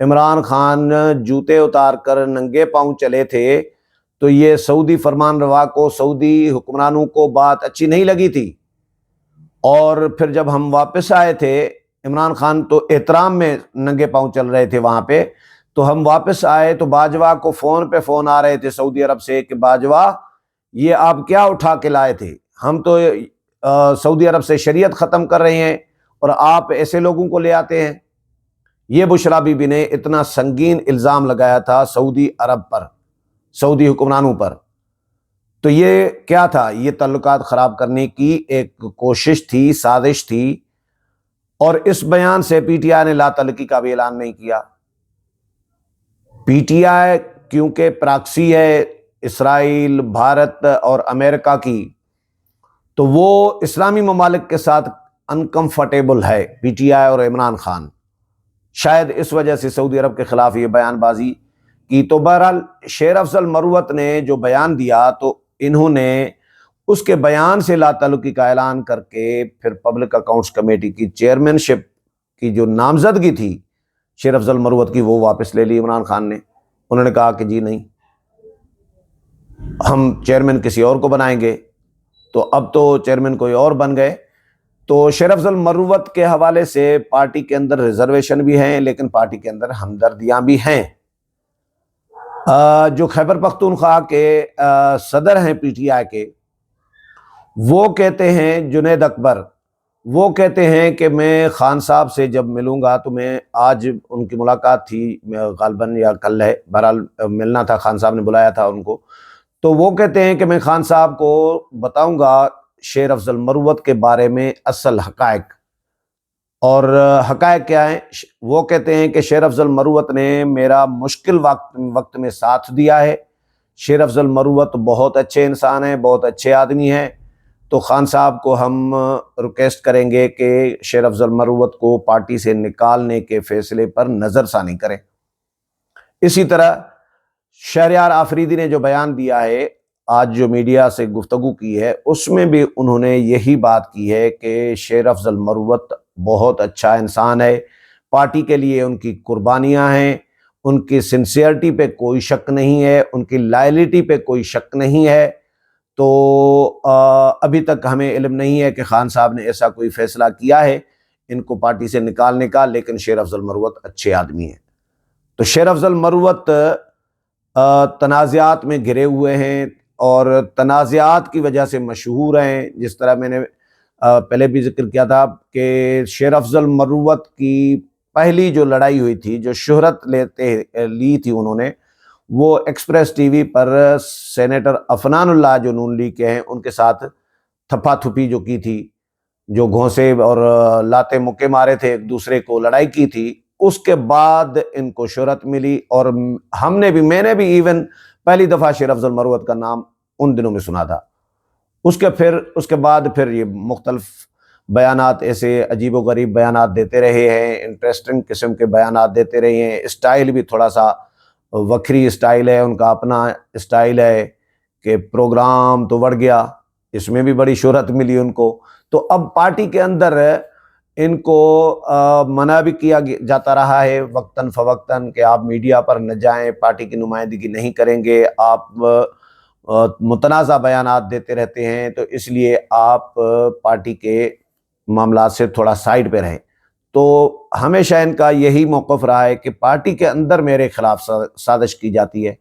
عمران خان جوتے اتار کر ننگے پاؤں چلے تھے تو یہ سعودی فرمان روا کو، سعودی حکمرانوں کو بات اچھی نہیں لگی تھی، اور پھر جب ہم واپس آئے تھے، عمران خان تو احترام میں ننگے پاؤں چل رہے تھے وہاں پہ، تو ہم واپس آئے تو باجوہ کو فون پہ فون آ رہے تھے سعودی عرب سے کہ باجوہ یہ آپ کیا اٹھا کے لائے تھے، ہم تو سعودی عرب سے شریعت ختم کر رہے ہیں اور آپ ایسے لوگوں کو لے آتے ہیں۔ یہ بشرا بی بی نے اتنا سنگین الزام لگایا تھا سعودی عرب پر، سعودی حکمرانوں پر۔ تو یہ کیا تھا؟ یہ تعلقات خراب کرنے کی ایک کوشش تھی، سازش تھی، اور اس بیان سے پی ٹی آئی نے لا تعلقی کا بھی اعلان نہیں کیا۔ پی ٹی آئی کیونکہ پراکسی ہے اسرائیل، بھارت اور امریکہ کی، تو وہ اسلامی ممالک کے ساتھ انکمفرٹیبل ہے پی ٹی آئی اور عمران خان، شاید اس وجہ سے سعودی عرب کے خلاف یہ بیان بازی کی۔ تو بہرحال شیر افضل مروت نے جو بیان دیا تو انہوں نے اس کے بیان سے لا تعلقی کا اعلان کر کے پھر پبلک اکاؤنٹس کمیٹی کی چیئرمین شپ کی جو نامزدگی تھی شیر افضل مروت کی، وہ واپس لے لی عمران خان نے۔ انہوں نے کہا کہ جی نہیں، ہم چیئرمین کسی اور کو بنائیں گے، تو اب تو چیئرمین کوئی اور بن گئے۔ تو شیر افضل مروت کے حوالے سے پارٹی کے اندر ریزرویشن بھی ہیں، لیکن پارٹی کے اندر ہمدردیاں بھی ہیں۔ جو خیبر پختونخوا کے صدر ہیں پی ٹی آئی کے، وہ کہتے ہیں، جنید اکبر، وہ کہتے ہیں کہ میں خان صاحب سے جب ملوں گا تو میں، آج ان کی ملاقات تھی غالباً یا کل ہے، بہرحال ملنا تھا، خان صاحب نے بلایا تھا ان کو، تو وہ کہتے ہیں کہ میں خان صاحب کو بتاؤں گا شیر افضل مروت کے بارے میں اصل حقائق۔ اور حقائق کیا ہیں؟ وہ کہتے ہیں کہ شیر افضل مروت نے میرا مشکل وقت میں ساتھ دیا ہے، شیر افضل مروت بہت اچھے انسان ہیں، بہت اچھے آدمی ہیں، تو خان صاحب کو ہم ریکویسٹ کریں گے کہ شیر افضل مروت کو پارٹی سے نکالنے کے فیصلے پر نظر ثانی کریں۔ اسی طرح شہریار آفریدی نے جو بیان دیا ہے، آج جو میڈیا سے گفتگو کی ہے، اس میں بھی انہوں نے یہی بات کی ہے کہ شیر افضل مروت بہت اچھا انسان ہے، پارٹی کے لیے ان کی قربانیاں ہیں، ان کی سنسیئرٹی پہ کوئی شک نہیں ہے، ان کی لائلٹی پہ کوئی شک نہیں ہے۔ تو ابھی تک ہمیں علم نہیں ہے کہ خان صاحب نے ایسا کوئی فیصلہ کیا ہے ان کو پارٹی سے نکالنے کا، لیکن شیر افضل مروت اچھے آدمی ہیں۔ تو شیر افضل مروت تنازعات میں گھرے ہوئے ہیں اور تنازعات کی وجہ سے مشہور ہیں۔ جس طرح میں نے پہلے بھی ذکر کیا تھا کہ شیر افضل مروت کی پہلی جو لڑائی ہوئی تھی، جو شہرت لی تھی انہوں نے، وہ ایکسپریس ٹی وی پر سینیٹر عفنان اللہ جو نون لیگ کے ہیں ان کے ساتھ تھپا تھپی جو کی تھی، جو گھونسے اور لاتے مکے مارے تھے، ایک دوسرے کو لڑائی کی تھی، اس کے بعد ان کو شہرت ملی۔ اور ہم نے بھی، میں نے بھی ایون پہلی دفعہ شیر افضل مروت کا نام ان دنوں میں سنا تھا۔ اس کے بعد پھر یہ مختلف بیانات، ایسے عجیب و غریب بیانات دیتے رہے ہیں، انٹرسٹنگ قسم کے بیانات دیتے رہے ہیں۔ اسٹائل بھی تھوڑا سا وکری اسٹائل ہے، ان کا اپنا اسٹائل ہے کہ پروگرام تو بڑھ گیا، اس میں بھی بڑی شہرت ملی ان کو۔ تو اب پارٹی کے اندر ان کو منع بھی کیا جاتا رہا ہے وقتاً فوقتاً کہ آپ میڈیا پر نہ جائیں، پارٹی کی نمائندگی نہیں کریں گے، آپ متنازع بیانات دیتے رہتے ہیں، تو اس لیے آپ پارٹی کے معاملات سے تھوڑا سائڈ پہ رہیں۔ تو ہمیشہ ان کا یہی موقف رہا ہے کہ پارٹی کے اندر میرے خلاف سازش کی جاتی ہے۔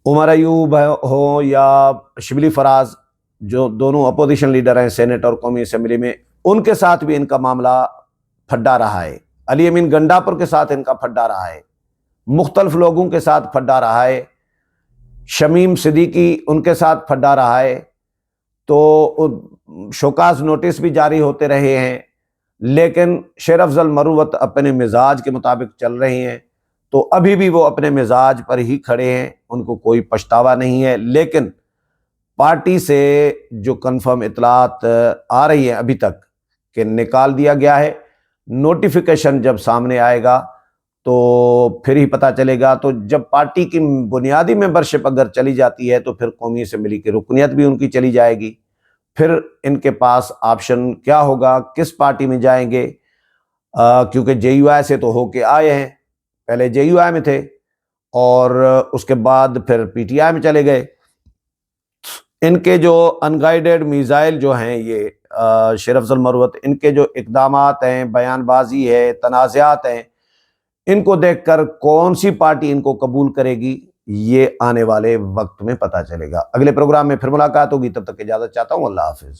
عمر ایوب ہو یا شبلی فراز، جو دونوں اپوزیشن لیڈر ہیں سینیٹ اور قومی اسمبلی میں، ان کے ساتھ بھی ان کا معاملہ پھڈا رہا ہے۔ علی امین گنڈاپور کے ساتھ ان کا پھڈا رہا ہے، مختلف لوگوں کے ساتھ پھڈا رہا ہے، شمیم صدیقی ان کے ساتھ پھڈا رہا ہے۔ تو شوکاز نوٹس بھی جاری ہوتے رہے ہیں، لیکن شیر افضل مروت اپنے مزاج کے مطابق چل رہے ہیں، تو ابھی بھی وہ اپنے مزاج پر ہی کھڑے ہیں، ان کو کوئی پچھتاوا نہیں ہے۔ لیکن پارٹی سے جو کنفرم اطلاعات آ رہی ہیں ابھی تک کہ نکال دیا گیا ہے، نوٹیفیکیشن جب سامنے آئے گا تو پھر ہی پتہ چلے گا۔ تو جب پارٹی کی بنیادی ممبرشپ اگر چلی جاتی ہے تو پھر قومی اسمبلی کی رکنیت بھی ان کی چلی جائے گی، پھر ان کے پاس آپشن کیا ہوگا، کس پارٹی میں جائیں گے۔ کیونکہ جے یو آئی سے تو ہو کے آئے ہیں، پہلے جے یو آئی میں تھے اور اس کے بعد پھر پی ٹی آئی میں چلے گئے۔ ان کے جو ان گائیڈڈ میزائل جو ہیں یہ شیر افضل مروت، ان کے جو اقدامات ہیں، بیان بازی ہے، تنازعات ہیں، ان کو دیکھ کر کون سی پارٹی ان کو قبول کرے گی یہ آنے والے وقت میں پتہ چلے گا۔ اگلے پروگرام میں پھر ملاقات ہوگی، تب تک اجازت چاہتا ہوں، اللہ حافظ۔